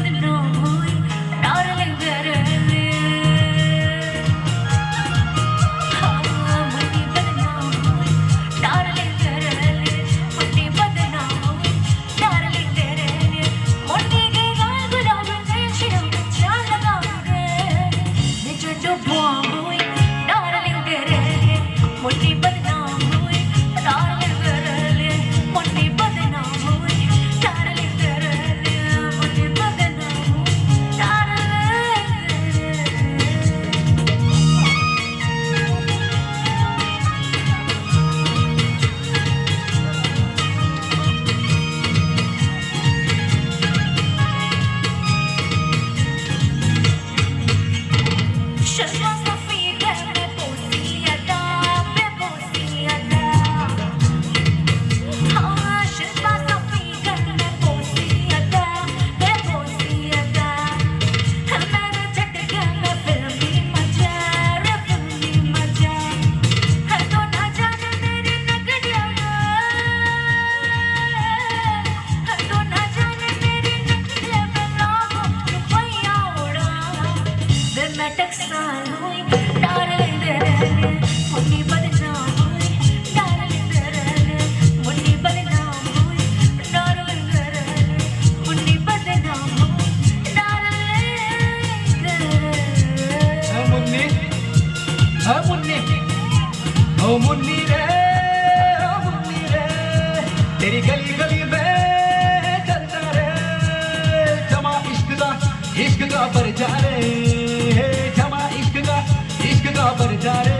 बदनाम हुई डार्लिंग तेरे लिए। हाँ मुन्नी बदनाम हुई डार्लिंग तेरे लिए, मुन्नी बदनाम हुई डार्लिंग तेरे लिए। मुन्नी के गाल गुलाब देशियों चाल लगाऊंगे मैं चंडू बुआम हुई डार्लिंग तेरे लिए, मुन्नी बदनाम हुई डार्लिंग तेरे लिए, मुन्नी बदनाम हुई डार्लिंग तेरे लिए, मुन्नी बदनाम हुई शर्मा सफी घर में पोसी अदा बेपोसी अदा। हाँ शर्मा सफी घर में पोसी अदा बेपोसी अदा। मेरे झटके में फिल्मी मजा रे फिल्मी मजा। तो ना जाने मेरी नगरिया में, तो ना जाने मेरी नगरिया में लोगों रुपया उड़ा वे मैं टकसाल हुई डार्लिंग तेरे लिए, मुन्नी बदनाम हुई डार्लिंग तेरे लिए, मुन्नी बदनाम हुई डार्लिंग तेरे लिए, मुन्नी बदनाम हुई डार्लिंग तेरे लिए। मुन्नी मुन्नी ओ मुन्नी रे तेरी गली गली में चलता रे जमा इश्क का पर जा रे, जमा इश्क का पर जा रे।